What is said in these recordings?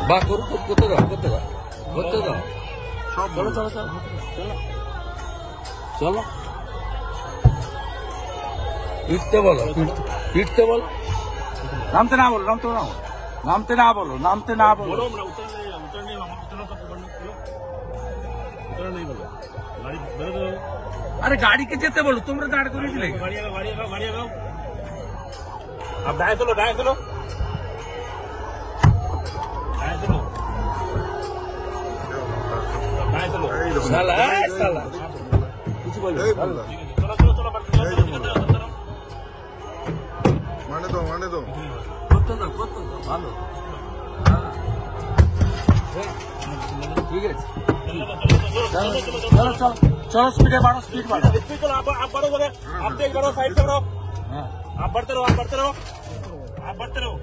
বা করতে দাও করতে দাও করতে দাও। চলো চলো চলো চলো চলো ফিরতে বলো ফিরতে বলো। নামতে না বলো নামতে না বলো নামতে না বলো নামতে না বলো। अरे गाड़ी के जेते बोलो तुमने दाड़ को नहीं लेगा। गाड़ी लगाओ अब दाएं चलो साला साला कुछ बोलो। चलो माने दो कत भालो ठीक है। चलो स्पीड बढ़ो स्पीड चलो आप बढ़ो बोले आप तेज बढ़ो साइड से बढ़ो। आप बढ़ते रहो चलो आप बढ़ते रहो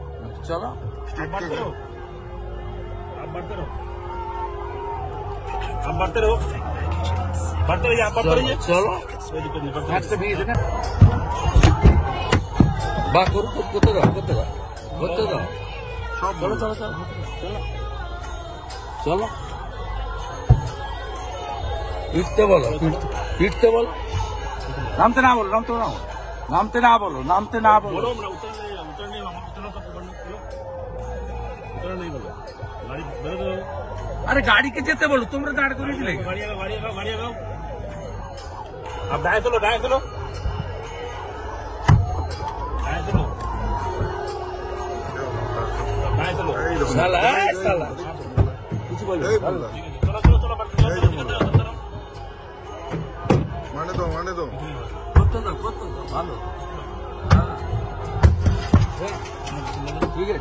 चलो বা করতে দাও চলো চলো চলো চলো ফিরতে বলো নামতে না বলো নামতে না বলো। अरे गाड़ी के जेते बोलो तुमने दाड़ को नहीं लेगा। गाड़ी लगाओ अब दाएं चलो साला साला कुछ बोलो। चलो माने दो कत भालो ठीक है।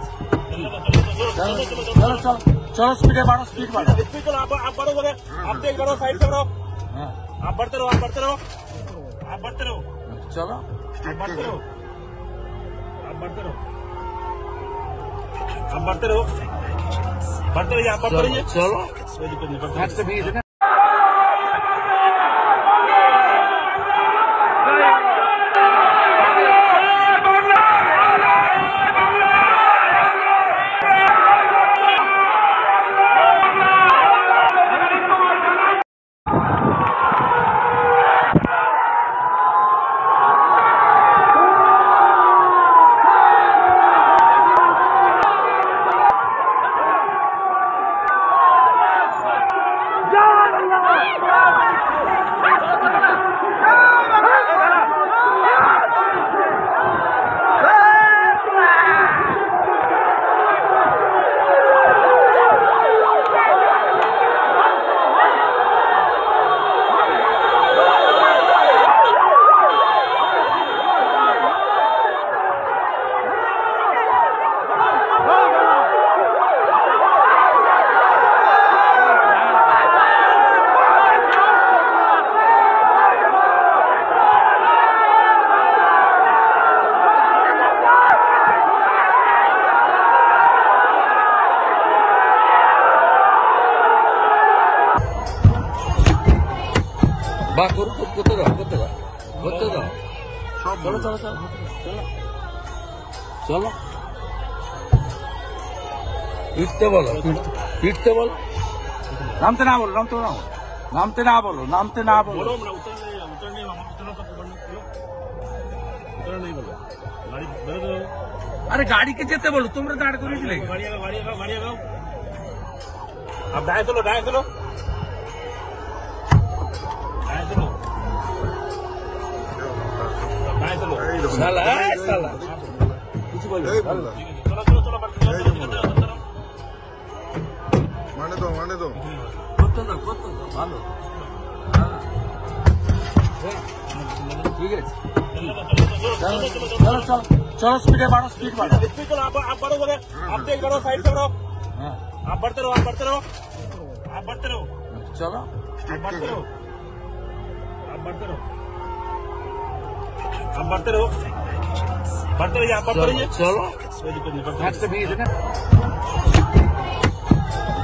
चलो स्पीड बढ़ो चलो आप बढ़ो बोले आप तेज बढ़ो साइड से बढ़ो। आप बढ़ते रहो चलो आप बढ़ते रहिए चलो বা করতে দাও চলো চলো চলো ফিরতে বলো নামতে না বলো अरे गाड़ी के जेते बोलो तुमने दाड़ को नहीं लेगा। गाड़ी लगाओ अब दाएं चलो साला कुछ बोलो। चलो माने दो कत भालो ठीक है। चलो स्पीड बढ़ो चलो आप बढ़ो बोले आप तेज बढ़ो साइड से बढ़ो। आप बढ़ते रहो चलो आप बढ़ते रहिए चलो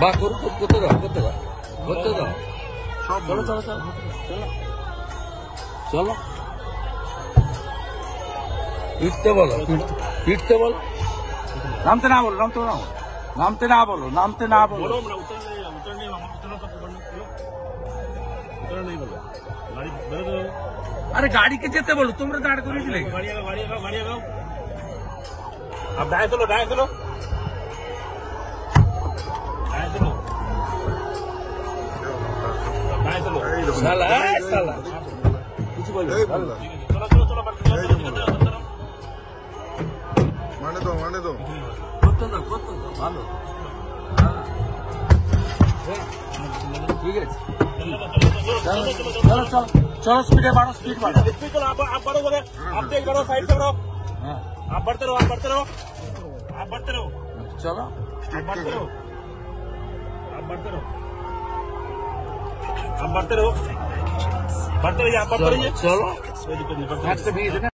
বা করতে দাও চলো ফিরতে বলো নামতে না বলো নামতে না বলো, নামতে না বলো। बोलो मैं उतर नहीं हम उतना तो पकड़ने बोलो उतर नहीं बोलो गाड़ी मेरे को আরে গাড়িকে যেতে বলো, তোমরা দাঁড় করিয়েছিলে। गाड़ी लगाओ अब दाएं चलो दाएं चलो শালা শালা কিছু বলবে? चलो चलो चलो माने दो করতে দাও, ভালো। ঠিক আছে, চলো স্পিডে বাড়ো, স্পিড বাড়ো। चलो आप बढ़ो बोले आप तेज बढ़ो साइड से बढ़ो হ্যাঁ आप बढ़ते रहो आप बढ़ते रहो आप बढ़ते रहो চলো, आप बढ़ते रहो आप बढ़ते रहो आप बढ़ते रहो बढ़ते रहिए आप बढ़ते रहिए চলো कोई दिक्कत नहीं बढ़ते একটা বিয়ে দেবে।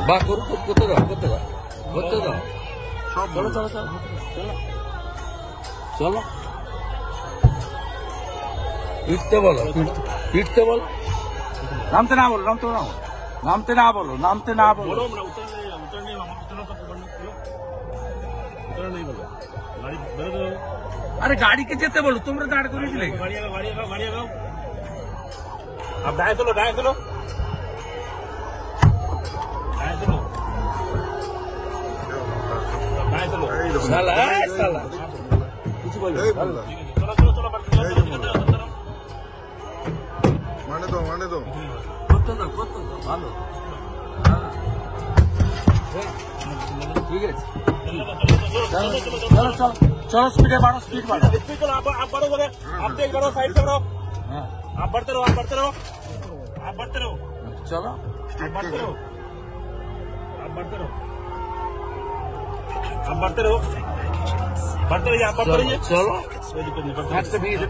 বা করতে দাও, চলো পিটতে বলো, নামতে না বলো, নামতে না বলো। बोलो मैं उतर नहीं हम उतना तो पकड़ने बोलो उतर नहीं बोलो गाड़ी मेरे को আরে গাড়িকে যেতে বলো, তোমরা দাঁড় করিয়েছিলে। गाड़ी लगाओ अब दाएं चलो दाएं चलो শালা শালা কিছু বলবে? चलो चलो चलो माने दो করতে দাও, ভালো। ঠিক আছে, চলো স্পিডে বাড়ো, স্পিড বাড়ো। चलो आप बढ़ो बोले आप तेज बढ़ो साइड से बढ़ो হ্যাঁ आप बढ़ते रहो চলো, आप बढ़ते रहो बढ़ते रहिए आप बढ़ते रहिए চলো कोई दिक्कत नहीं बढ़ते একটা বিয়ে দেবে।